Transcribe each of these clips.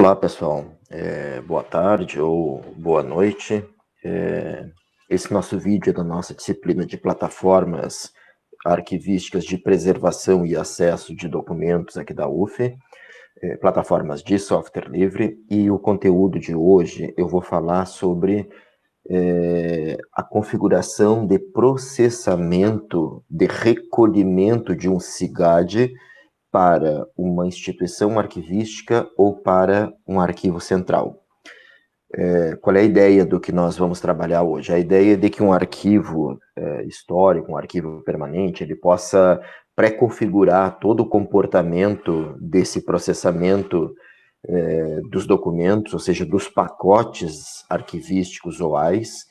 Olá, pessoal. Boa tarde ou boa noite. Esse nosso vídeo é da nossa disciplina de plataformas arquivísticas de preservação e acesso de documentos aqui da UF, plataformas de software livre, e o conteúdo de hoje eu vou falar sobre a configuração de processamento, de recolhimento de um SIGAD para uma instituição arquivística ou para um arquivo central. Qual é a ideia do que nós vamos trabalhar hoje? A ideia é de que um arquivo histórico, um arquivo permanente, ele possa pré-configurar todo o comportamento desse processamento dos documentos, ou seja, dos pacotes arquivísticos OAIs,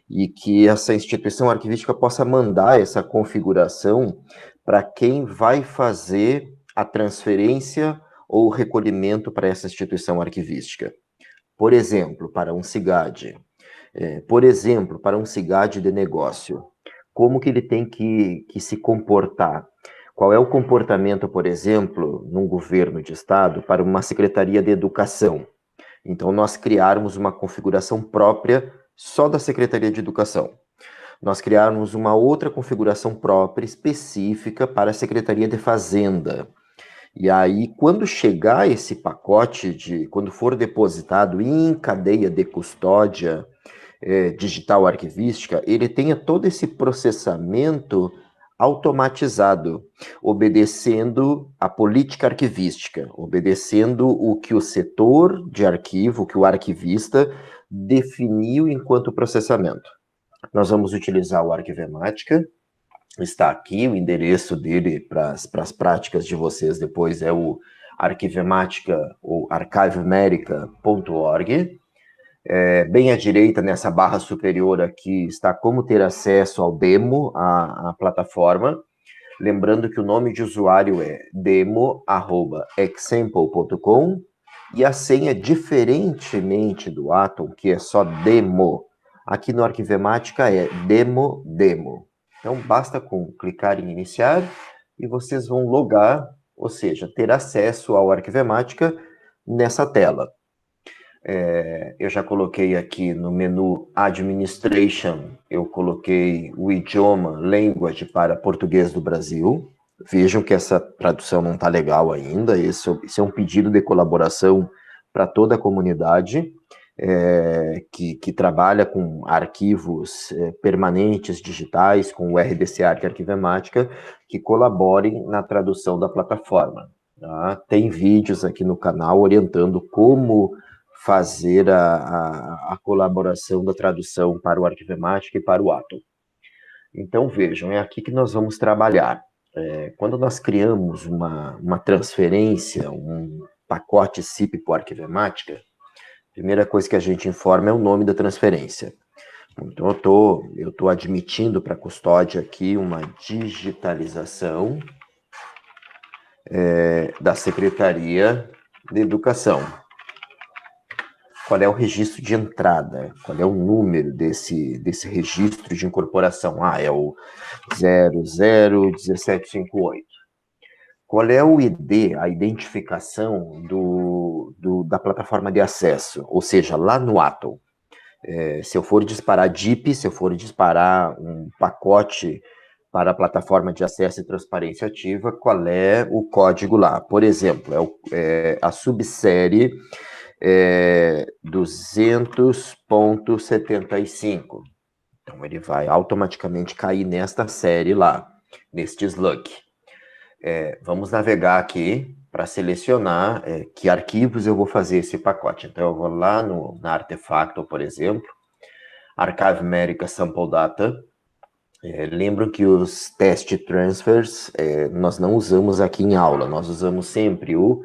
e que essa instituição arquivística possa mandar essa configuração para quem vai fazer a transferência ou o recolhimento para essa instituição arquivística. Por exemplo, para um SIGAD. Por exemplo, para um SIGAD de negócio. Como que ele tem que se comportar? Qual é o comportamento, por exemplo, num governo de estado para uma secretaria de educação? Então, nós criarmos uma configuração própria só da Secretaria de Educação. Nós criarmos uma outra configuração própria, específica, para a Secretaria de Fazenda. E aí, quando chegar esse pacote, quando for depositado em cadeia de custódia digital arquivística, ele tenha todo esse processamento automatizado, obedecendo a política arquivística, obedecendo o que o setor de arquivo, que o arquivista definiu enquanto processamento. Nós vamos utilizar o Arquivemática. Está aqui o endereço dele para as práticas de vocês depois, é o Arquivemática ou archivemerica.org. Bem à direita, nessa barra superior aqui, está como ter acesso ao demo, à plataforma. Lembrando que o nome de usuário é demo@example.com e a senha, diferentemente do Atom, que é só demo, aqui no Arquivemática é demo. Então, basta clicar em iniciar e vocês vão logar, ou seja, ter acesso ao Arquivemática nessa tela. Eu já coloquei aqui no menu Administration, eu coloquei o idioma Language para português do Brasil. Vejam que essa tradução não está legal ainda, esse é um pedido de colaboração para toda a comunidade que trabalha com arquivos permanentes digitais, com o RDC Arc Arquivemática, que colaborem na tradução da plataforma. Tá? Tem vídeos aqui no canal orientando como fazer a colaboração da tradução para o Arquivemática e para o Atom. Então, vejam, é aqui que nós vamos trabalhar. Quando nós criamos uma transferência, um pacote SIP para o Arquivemática, a primeira coisa que a gente informa é o nome da transferência. Então, eu estou admitindo para a custódia aqui uma digitalização da Secretaria de Educação. Qual é o registro de entrada? Qual é o número desse registro de incorporação? É o 001758. Qual é o ID, a identificação da plataforma de acesso? Ou seja, lá no Atom. Se eu for disparar DIP, se eu for disparar um pacote para a plataforma de acesso e transparência ativa, qual é o código lá? Por exemplo, a subsérie 200.75. Então, ele vai automaticamente cair nesta série lá, neste slug. Vamos navegar aqui para selecionar que arquivos eu vou fazer esse pacote. Então, eu vou lá na Artefacto, por exemplo, Archive America Sample Data. Lembram que os test transfers nós não usamos aqui em aula, nós usamos sempre o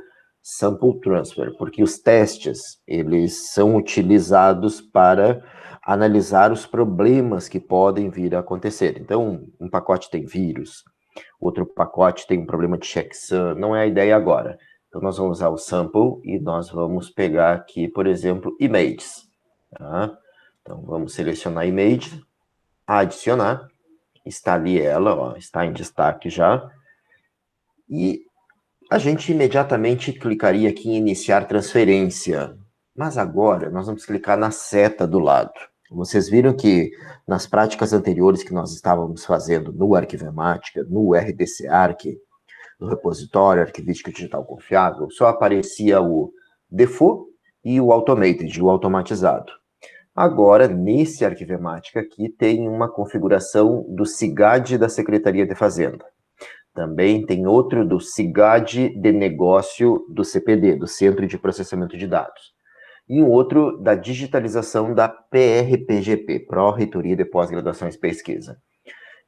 sample transfer, porque os testes, eles são utilizados para analisar os problemas que podem vir a acontecer. Então, um pacote tem vírus, outro pacote tem um problema de checksum, não é a ideia agora. Então, nós vamos usar o sample e nós vamos pegar aqui, por exemplo, images. Tá? Então, vamos selecionar image, adicionar, está ali ela, ó, está em destaque já, e a gente imediatamente clicaria aqui em iniciar transferência. Mas agora nós vamos clicar na seta do lado. Vocês viram que nas práticas anteriores que nós estávamos fazendo no Arquivemática, no RDC-Arc, no repositório Arquivística Digital Confiável, só aparecia o default e o automated, o automatizado. Agora, nesse Arquivemática aqui, tem uma configuração do SIGAD da Secretaria de Fazenda. Também tem outro do SIGAD de negócio do CPD, do Centro de Processamento de Dados. E um outro da digitalização da PRPGP, Pró-Reitoria de Pós-Graduação e Pesquisa.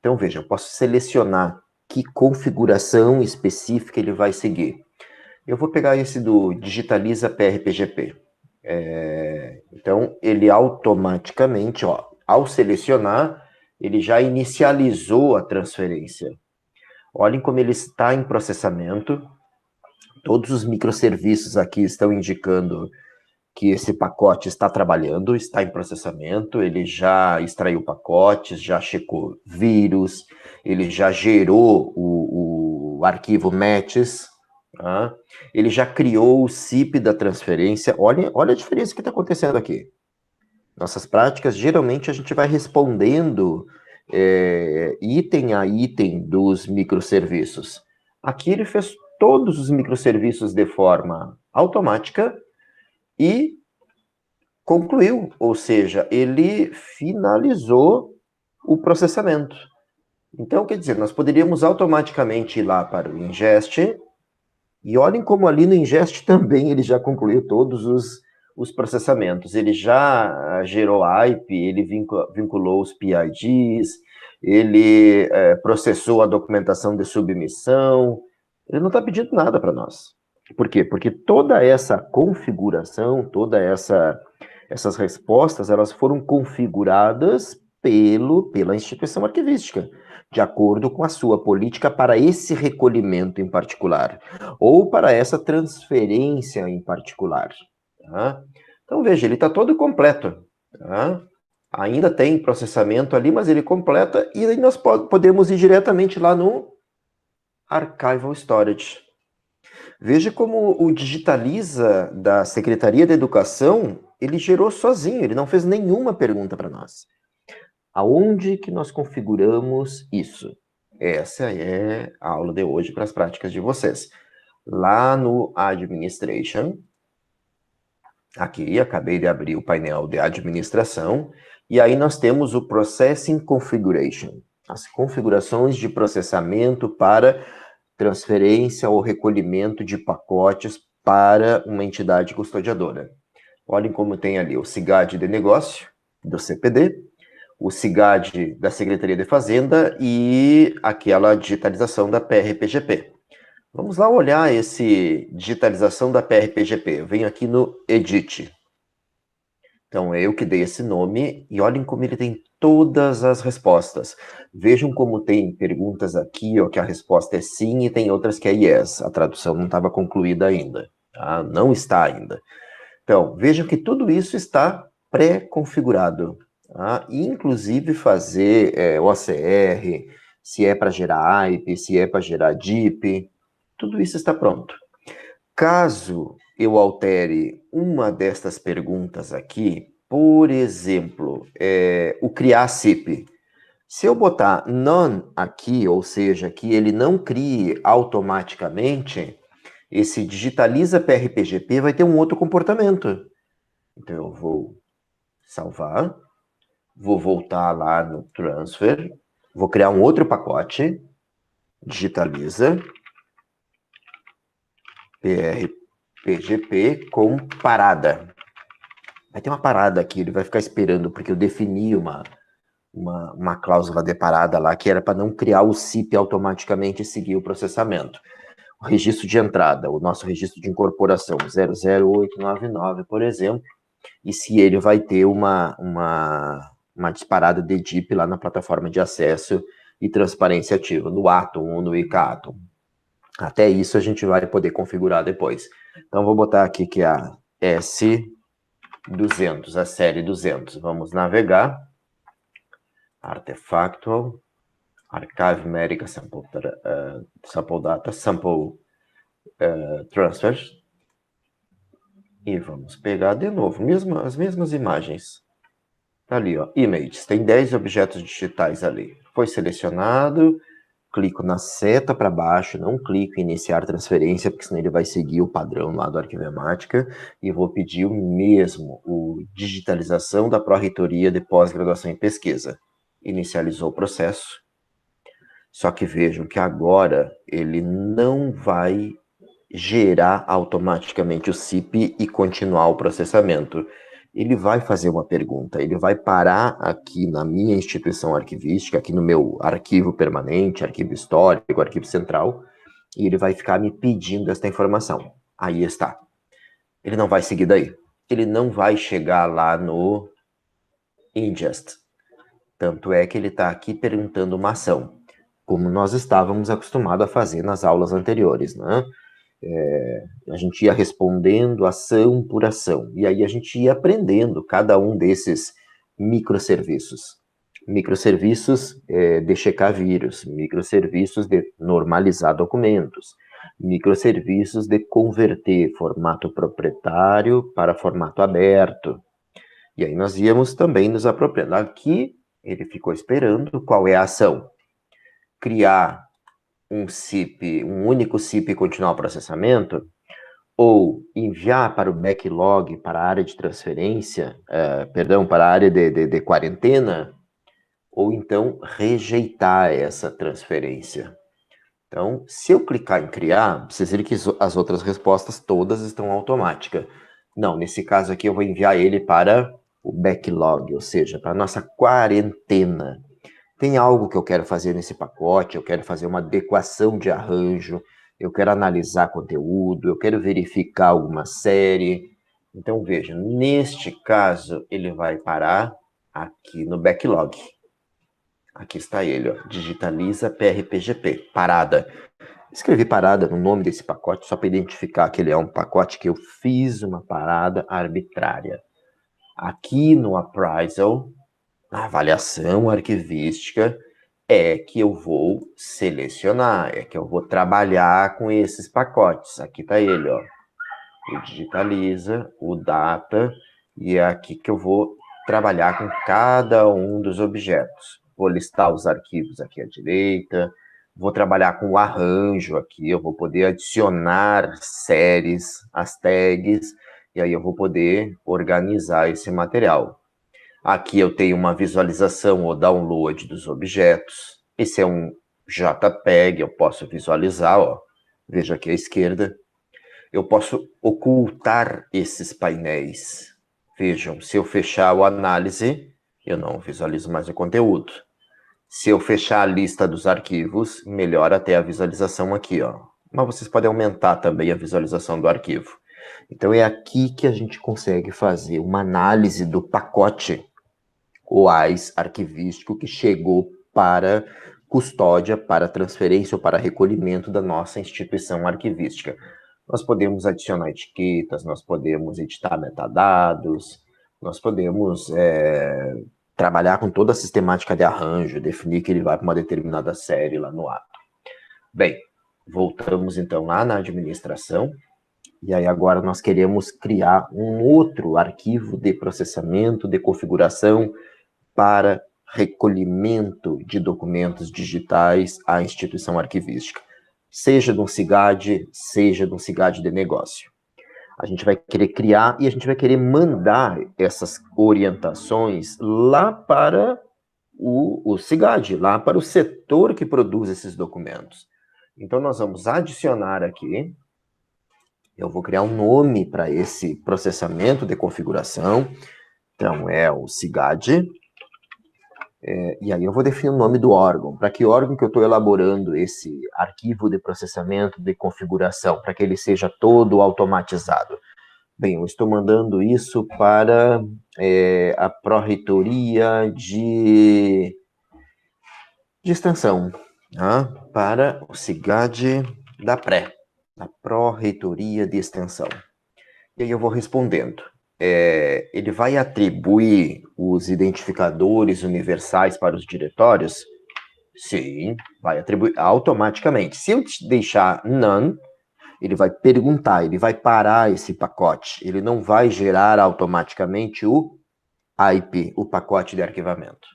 Então, veja, eu posso selecionar que configuração específica ele vai seguir. Eu vou pegar esse do Digitaliza PRPGP. Então, ele automaticamente, ao selecionar, ele já inicializou a transferência. Olhem como ele está em processamento. Todos os microserviços aqui estão indicando que esse pacote está trabalhando, está em processamento, ele já extraiu pacotes, já checou vírus, ele já gerou o arquivo matches, tá? Ele já criou o CIP da transferência. Olha a diferença que está acontecendo aqui. Nossas práticas, geralmente a gente vai respondendo item a item dos microserviços. Aqui ele fez todos os microserviços de forma automática e concluiu, ou seja, ele finalizou o processamento. Então, quer dizer, nós poderíamos automaticamente ir lá para o ingest, e olhem como ali no ingest também ele já concluiu todos os processamentos. Ele já gerou IP, ele vinculou os PIDs, ele processou a documentação de submissão. Ele não está pedindo nada para nós. Por quê? Porque toda essa configuração, essas respostas, elas foram configuradas pela instituição arquivística, de acordo com a sua política para esse recolhimento em particular, ou para essa transferência em particular. Tá? Então, veja, ele está todo completo. Tá? Ainda tem processamento ali, mas ele completa, e aí nós podemos ir diretamente lá no Archival Storage. Veja como o Digitaliza da Secretaria da Educação, ele gerou sozinho, ele não fez nenhuma pergunta para nós. Aonde que nós configuramos isso? Essa é a aula de hoje para as práticas de vocês. Lá no Administration, aqui, acabei de abrir o painel de administração, e aí nós temos o Processing Configuration, as configurações de processamento para transferência ou recolhimento de pacotes para uma entidade custodiadora. Olhem como tem ali o SIGAD de negócio, do CPD, o SIGAD da Secretaria de Fazenda e aquela digitalização da PRPGP. Vamos lá olhar esse digitalização da PRPGP. Eu venho aqui no Edit. Então, é eu que dei esse nome, e olhem como ele tem todas as respostas. Vejam como tem perguntas aqui, que a resposta é sim, e tem outras que é yes. A tradução não estava concluída ainda. Tá? Não está ainda. Então, vejam que tudo isso está pré-configurado. Tá? Inclusive fazer OCR, se é para gerar IP, se é para gerar DIP, tudo isso está pronto. Caso eu altere uma destas perguntas aqui, por exemplo, o criar CIP. Se eu botar none aqui, ou seja, que ele não crie automaticamente, esse digitaliza PRPGP vai ter um outro comportamento. Então eu vou salvar, vou voltar lá no transfer, vou criar um outro pacote, digitaliza PRPGP com parada. Vai ter uma parada aqui, ele vai ficar esperando, porque eu defini uma cláusula de parada lá, que era para não criar o CIP automaticamente e seguir o processamento. O registro de entrada, o nosso registro de incorporação, 00899, por exemplo, e se ele vai ter uma disparada de DIP lá na plataforma de acesso e transparência ativa, no Atom ou no ICA-Atom. Até isso a gente vai poder configurar depois. Então, vou botar aqui que é a S200, a série 200. Vamos navegar. Artefactual, Archive Medica Sample Data, Sample transfers. E vamos pegar de novo as mesmas imagens. Ali, ó, images. Tem 10 objetos digitais ali. Foi selecionado, clico na seta para baixo, não clico em iniciar transferência, porque senão ele vai seguir o padrão lá do Arquivemática, e vou pedir o mesmo, o digitalização da Pró-Reitoria de Pós-Graduação em Pesquisa. Inicializou o processo, só que vejam que agora ele não vai gerar automaticamente o CIP e continuar o processamento. Ele vai fazer uma pergunta, ele vai parar aqui na minha instituição arquivística, aqui no meu arquivo permanente, arquivo histórico, arquivo central, e ele vai ficar me pedindo esta informação. Aí está. Ele não vai seguir daí. Ele não vai chegar lá no ingest. Tanto é que ele está aqui perguntando uma ação, como nós estávamos acostumados a fazer nas aulas anteriores, né? A gente ia respondendo ação por ação, e aí a gente ia aprendendo cada um desses microserviços. Microserviços de checar vírus, microserviços de normalizar documentos, microserviços de converter formato proprietário para formato aberto. E aí nós íamos também nos apropriando. Aqui ele ficou esperando qual é a ação. Criar um CIP, um único CIP e continuar o processamento, ou enviar para o backlog, para a área de transferência, para a área de quarentena, ou então rejeitar essa transferência. Então, se eu clicar em criar, vocês viram que as outras respostas todas estão automáticas. Não, nesse caso aqui eu vou enviar ele para o backlog, ou seja, para a nossa quarentena. Tem algo que eu quero fazer nesse pacote, eu quero fazer uma adequação de arranjo, eu quero analisar conteúdo, eu quero verificar alguma série. Então, veja, neste caso, ele vai parar aqui no backlog. Aqui está ele, ó, digitaliza PRPGP, parada. Escrevi parada no nome desse pacote, só para identificar que ele é um pacote que eu fiz uma parada arbitrária. Aqui no appraisal, a avaliação arquivística, é que eu vou selecionar, é que eu vou trabalhar com esses pacotes. Aqui está ele, ó. O digitaliza, o data, e é aqui que eu vou trabalhar com cada um dos objetos. Vou listar os arquivos aqui à direita, vou trabalhar com o arranjo aqui, eu vou poder adicionar séries, as tags, e aí eu vou poder organizar esse material. Aqui eu tenho uma visualização ou download dos objetos. Esse é um JPEG, eu posso visualizar, ó. Veja aqui à esquerda. Eu posso ocultar esses painéis. Vejam, se eu fechar o análise, eu não visualizo mais o conteúdo. Se eu fechar a lista dos arquivos, melhora até a visualização aqui, ó. Mas vocês podem aumentar também a visualização do arquivo. Então é aqui que a gente consegue fazer uma análise do pacote OAIS arquivístico que chegou para custódia, para transferência ou para recolhimento da nossa instituição arquivística. Nós podemos adicionar etiquetas, nós podemos editar metadados, nós podemos trabalhar com toda a sistemática de arranjo, definir que ele vai para uma determinada série lá no ato. Bem, voltamos então lá na administração, e aí agora nós queremos criar um outro arquivo de processamento, de configuração para recolhimento de documentos digitais à instituição arquivística, seja de um SIGAD, seja de um SIGAD de negócio. A gente vai querer criar e a gente vai querer mandar essas orientações lá para o SIGAD, lá para o setor que produz esses documentos. Então, nós vamos adicionar aqui, eu vou criar um nome para esse processamento de configuração, então é o SIGAD, e aí eu vou definir o nome do órgão, para que órgão que eu estou elaborando esse arquivo de processamento de configuração, para que ele seja todo automatizado. Bem, eu estou mandando isso para a Pró-Reitoria de extensão, tá? Para o SIGAD da Pré, a Pró-Reitoria de extensão. E aí eu vou respondendo. Ele vai atribuir os identificadores universais para os diretórios? Sim, vai atribuir automaticamente. Se eu deixar none, ele vai perguntar, ele vai parar esse pacote, ele não vai gerar automaticamente o IP, o pacote de arquivamento.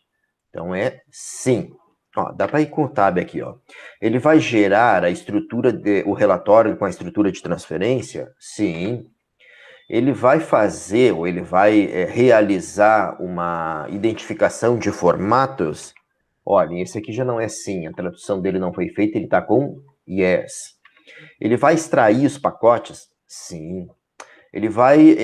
Então é sim. Ó, dá para ir com o tab aqui, ó. Ele vai gerar a estrutura o relatório com a estrutura de transferência? Sim. Ele vai fazer, ou ele vai realizar uma identificação de formatos? Olha, esse aqui já não é sim, a tradução dele não foi feita, ele está com yes. Ele vai extrair os pacotes? Sim. Ele vai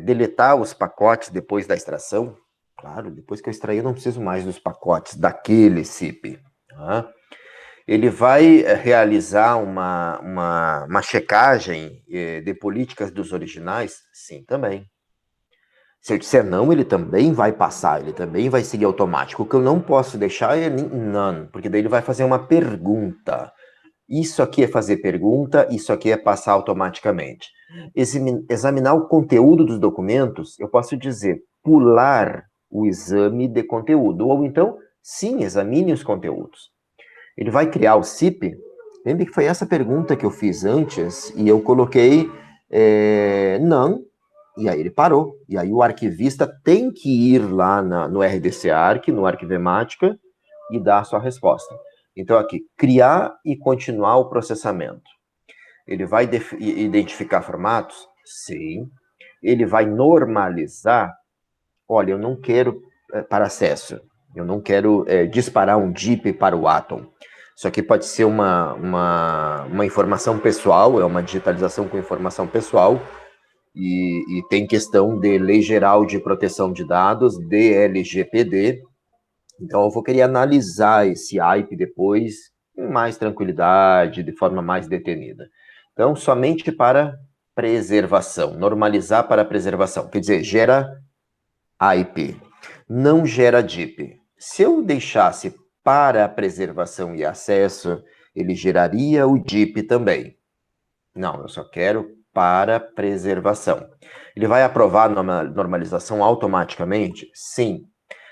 deletar os pacotes depois da extração? Claro, depois que eu extrair, eu não preciso mais dos pacotes daquele CIP. Tá? Ele vai realizar uma checagem de políticas dos originais? Sim, também. Se eu disser não, ele também vai passar, ele também vai seguir automático. O que eu não posso deixar é none, porque daí ele vai fazer uma pergunta. Isso aqui é fazer pergunta, isso aqui é passar automaticamente. Examinar o conteúdo dos documentos, eu posso dizer pular o exame de conteúdo, ou então, sim, examine os conteúdos. Ele vai criar o CIP. Lembre que foi essa pergunta que eu fiz antes, e eu coloquei não, e aí ele parou. E aí o arquivista tem que ir lá no RDC Arc, no Arquivemática, e dar a sua resposta. Então aqui, criar e continuar o processamento. Ele vai identificar formatos? Sim. Ele vai normalizar? Olha, eu não quero para acesso. Eu não quero disparar um DIP para o Atom. Isso aqui pode ser uma informação pessoal, é uma digitalização com informação pessoal, e tem questão de Lei Geral de Proteção de Dados, DLGPD. Então, eu vou querer analisar esse IP depois com mais tranquilidade, de forma mais detenida. Então, somente para preservação, normalizar para preservação, quer dizer, gera IP, não gera DIP. Se eu deixasse para preservação e acesso, ele geraria o DIP também. Não, eu só quero para preservação. Ele vai aprovar a normalização automaticamente? Sim.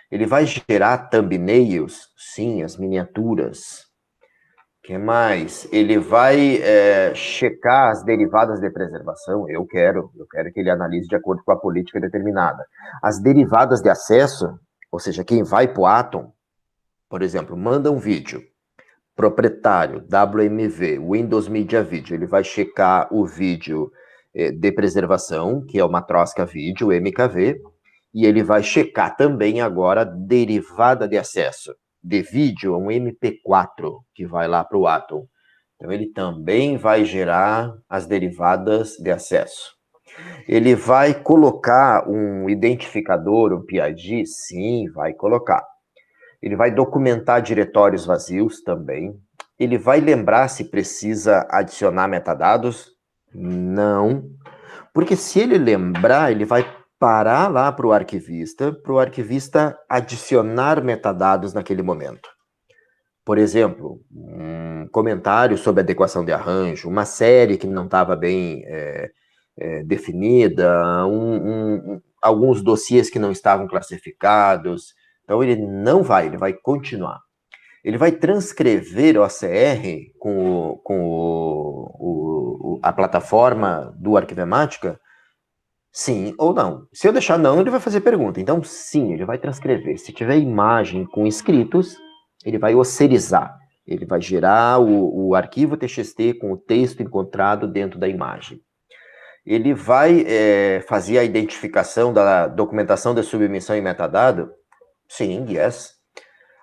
Ele vai gerar thumbnails? Sim, as miniaturas. O que mais? Ele vai checar as derivadas de preservação? Eu quero que ele analise de acordo com a política determinada. As derivadas de acesso, ou seja, quem vai para o Atom, por exemplo, manda um vídeo, proprietário, WMV, Windows Media Video, ele vai checar o vídeo de preservação, que é uma trosca vídeo, MKV, e ele vai checar também agora a derivada de acesso de vídeo, um MP4, que vai lá para o Atom. Então, ele também vai gerar as derivadas de acesso. Ele vai colocar um identificador, um PID? Sim, vai colocar. Ele vai documentar diretórios vazios também. Ele vai lembrar se precisa adicionar metadados? Não. Porque se ele lembrar, ele vai parar lá para o arquivista adicionar metadados naquele momento. Por exemplo, um comentário sobre adequação de arranjo, uma série que não estava bem definida, alguns dossiês que não estavam classificados. Então, ele não vai, ele vai continuar. Ele vai transcrever o OCR com a plataforma do Arquivemática? Sim ou não. Se eu deixar não, ele vai fazer pergunta. Então, sim, ele vai transcrever. Se tiver imagem com escritos, ele vai osserizar. Ele vai gerar o arquivo TXT com o texto encontrado dentro da imagem. Ele vai fazer a identificação da documentação de submissão e metadado? Sim, yes.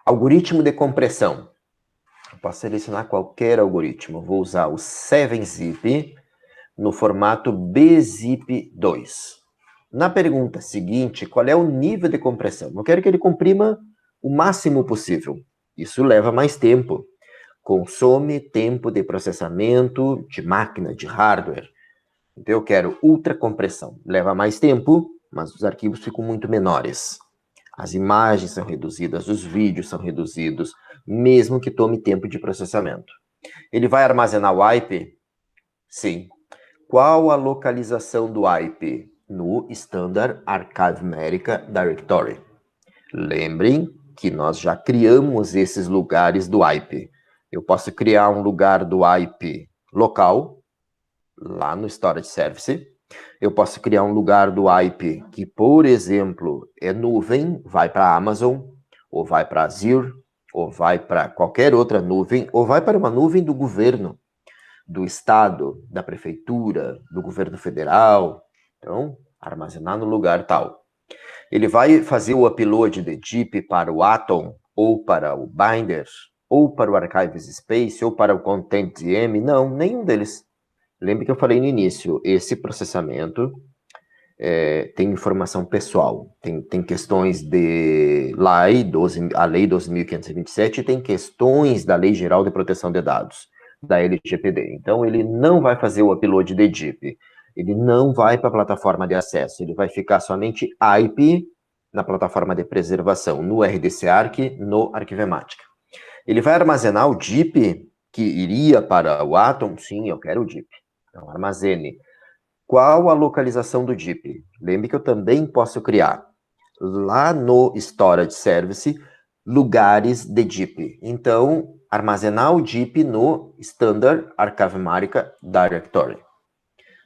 Algoritmo de compressão. Eu posso selecionar qualquer algoritmo. Vou usar o 7-zip no formato bzip2. Na pergunta seguinte, qual é o nível de compressão? Eu quero que ele comprima o máximo possível. Isso leva mais tempo. Consome tempo de processamento de máquina, de hardware. Então eu quero ultracompressão. Leva mais tempo, mas os arquivos ficam muito menores. As imagens são reduzidas, os vídeos são reduzidos, mesmo que tome tempo de processamento. Ele vai armazenar o IP? Sim. Qual a localização do IP? No Standard Archive America Directory. Lembrem que nós já criamos esses lugares do IP. Eu posso criar um lugar do IP local, lá no Storage Service. Eu posso criar um lugar do IP que, por exemplo, é nuvem, vai para a Amazon, ou vai para a Azure, ou vai para qualquer outra nuvem, ou vai para uma nuvem do governo, do estado, da prefeitura, do governo federal. Então, armazenar no lugar tal. Ele vai fazer o upload de DIP para o Atom, ou para o Binder, ou para o Archives Space, ou para o Content.m? Não, nenhum deles. Lembre que eu falei no início, esse processamento tem informação pessoal, tem questões de a Lei 12.527, e tem questões da Lei Geral de Proteção de Dados, da LGPD. Então, ele não vai fazer o upload de DIP, ele não vai para a plataforma de acesso, ele vai ficar somente IP na plataforma de preservação, no RDC-ARC, no Arquivematica. Ele vai armazenar o DIP que iria para o Atom? Sim, eu quero o DIP. Então, armazene. Qual a localização do DIP? Lembre que eu também posso criar, lá no Storage Service, lugares de DIP. Então, armazenar o DIP no Standard Archivematica Directory.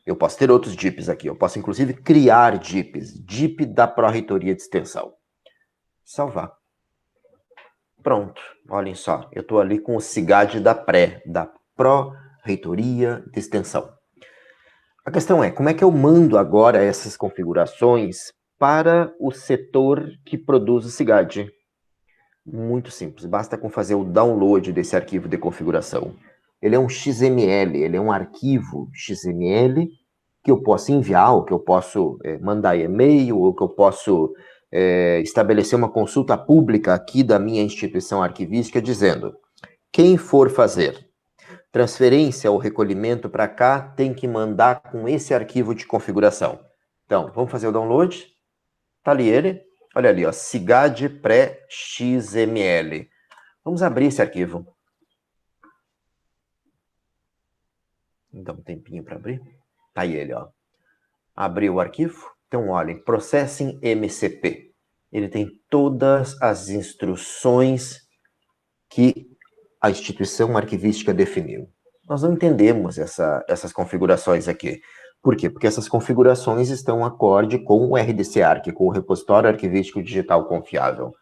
Eu posso ter outros DIPs aqui. Eu posso, inclusive, criar DIPs. DIP da Pró-Reitoria de Extensão. Salvar. Pronto. Olhem só. Eu estou ali com o SIGAD da Pró-Reitoria de Extensão. A questão é, como é que eu mando agora essas configurações para o setor que produz o SIGAD? Muito simples, basta com fazer o download desse arquivo de configuração. Ele é um XML, ele é um arquivo XML que eu posso enviar, ou que eu posso mandar e-mail, ou que eu posso estabelecer uma consulta pública aqui da minha instituição arquivística dizendo, quem for fazer transferência ou recolhimento para cá, tem que mandar com esse arquivo de configuração. Então, vamos fazer o download. Tá ali ele. Olha ali, ó, SIGAD pré-XML. Vamos abrir esse arquivo. Dá um tempinho para abrir. Tá aí ele, ó. Abriu o arquivo. Então, olhem, Processing MCP. Ele tem todas as instruções que a instituição arquivística definiu. Nós não entendemos essas configurações aqui. Por quê? Porque essas configurações estão acorde com o RDC-ARC, com o Repositório Arquivístico Digital Confiável.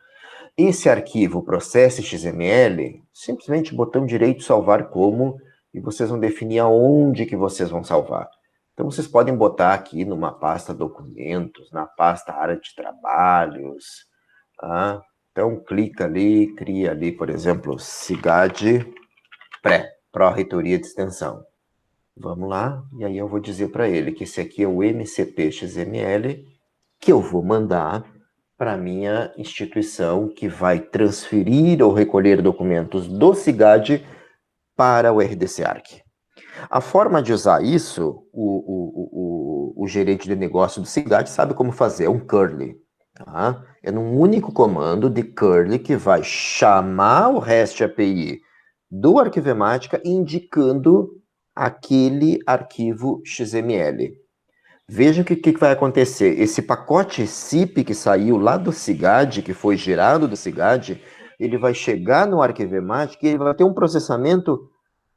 Esse arquivo Process.xml, simplesmente botão direito salvar como, e vocês vão definir aonde que vocês vão salvar. Então, vocês podem botar aqui numa pasta documentos, na pasta área de trabalhos, tá? Então, clica ali, cria ali, por exemplo, SIGAD Pró-Reitoria de Extensão. Vamos lá, e aí eu vou dizer para ele que esse aqui é o MCP XML que eu vou mandar para a minha instituição que vai transferir ou recolher documentos do SIGAD para o RDC-ARC. A forma de usar isso, o gerente de negócio do SIGAD sabe como fazer, é um curly. Tá? É num único comando de curly que vai chamar o REST API do Arquivematica indicando aquele arquivo XML. Veja o que vai acontecer. Esse pacote zip que saiu lá do SIGAD, que foi gerado do SIGAD, ele vai chegar no Arquivematica e ele vai ter um processamento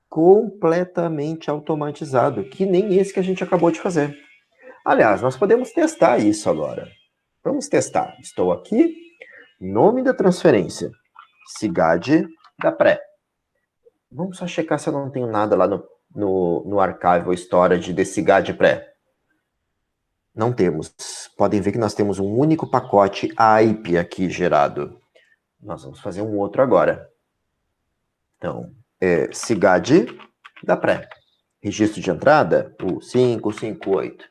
completamente automatizado, que nem esse que a gente acabou de fazer. Aliás, nós podemos testar isso agora. Vamos testar. Estou aqui, nome da transferência, SIGAD da pré. Vamos só checar se eu não tenho nada lá no Archival Storage de SIGAD pré. Não temos. Podem ver que nós temos um único pacote AIP aqui gerado. Nós vamos fazer um outro agora. Então, SIGAD da pré. Registro de entrada, o 558.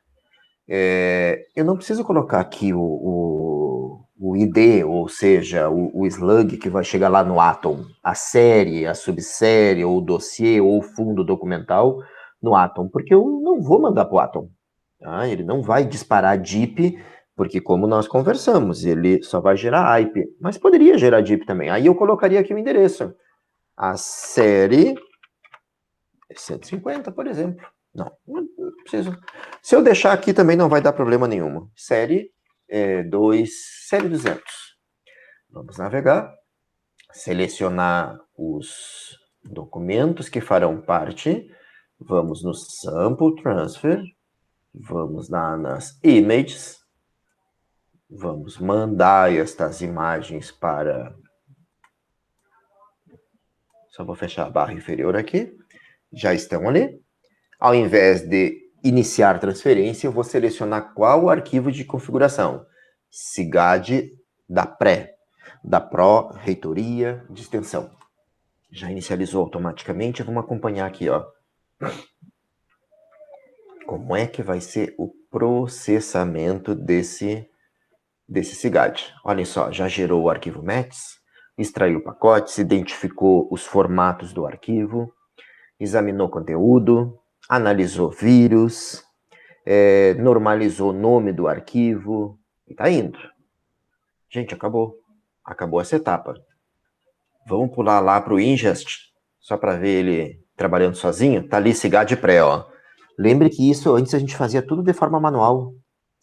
Eu não preciso colocar aqui o ID, ou seja, o slug que vai chegar lá no Atom, a série, a subsérie, ou o dossiê, ou o fundo documental no Atom, porque eu não vou mandar para o Atom. Tá? Ele não vai disparar DIP, porque como nós conversamos, ele só vai gerar AIP, mas poderia gerar DIP também. Aí eu colocaria aqui o endereço. A série 150, por exemplo. Não preciso. Se eu deixar aqui também não vai dar problema nenhum. Série 200. Vamos navegar, selecionar os documentos que farão parte Vamos no Sample Transfer, vamos nas Images, vamos mandar estas imagens para... Só vou fechar a barra inferior aqui. Já estão ali. Ao invés de iniciar transferência, eu vou selecionar qual arquivo de configuração. SIGAD da pré, da Pro, reitoria de extensão. Já inicializou automaticamente, vamos acompanhar aqui, ó. Como é que vai ser o processamento desse SIGAD. Olhem só, já gerou o arquivo METS, extraiu pacotes, identificou os formatos do arquivo, examinou conteúdo, analisou vírus, normalizou o nome do arquivo, e tá indo. Gente, acabou. Acabou essa etapa. Vamos pular lá para o ingest, só para ver ele trabalhando sozinho. Tá ali SIGAD pré, ó. Lembre que isso antes a gente fazia tudo de forma manual.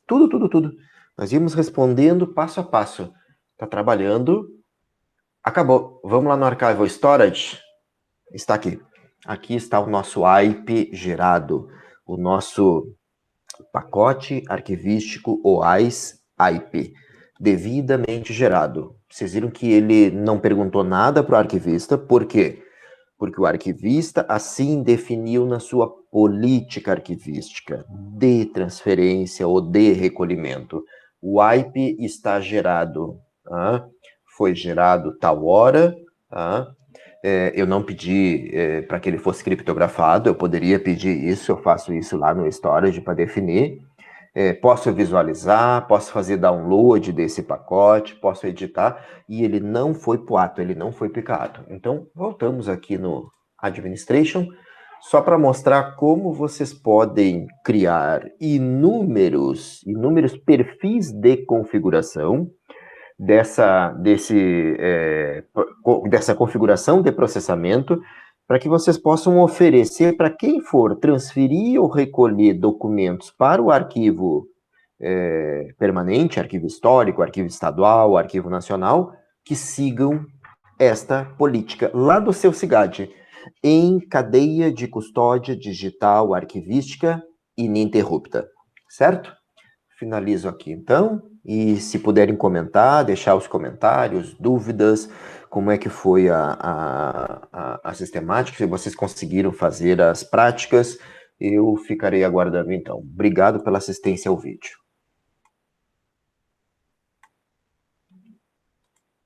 Tudo. Nós íamos respondendo passo a passo. Tá trabalhando. Acabou. Vamos lá no Archival Storage. Está aqui. Aqui está o nosso IP gerado. O nosso pacote arquivístico OAIS IP. Devidamente gerado. Vocês viram que ele não perguntou nada para o arquivista. Por quê? Porque o arquivista assim definiu na sua política arquivística de transferência ou de recolhimento. O IP está gerado, foi gerado tal hora, eu não pedi para que ele fosse criptografado, eu poderia pedir isso, eu faço isso lá no storage para definir. Posso visualizar, posso fazer download desse pacote, posso editar, e ele não foi pro ato, ele não foi picado. Então, voltamos aqui no Administration, só para mostrar como vocês podem criar inúmeros perfis de configuração dessa configuração de processamento, para que vocês possam oferecer para quem for transferir ou recolher documentos para o arquivo permanente, arquivo histórico, arquivo estadual, arquivo nacional, que sigam esta política lá do seu SIGAD, em cadeia de custódia digital arquivística ininterrupta, certo? Finalizo aqui então, e se puderem comentar, deixar os comentários, dúvidas, como é que foi a sistemática, se vocês conseguiram fazer as práticas, eu ficarei aguardando então. Obrigado pela assistência ao vídeo.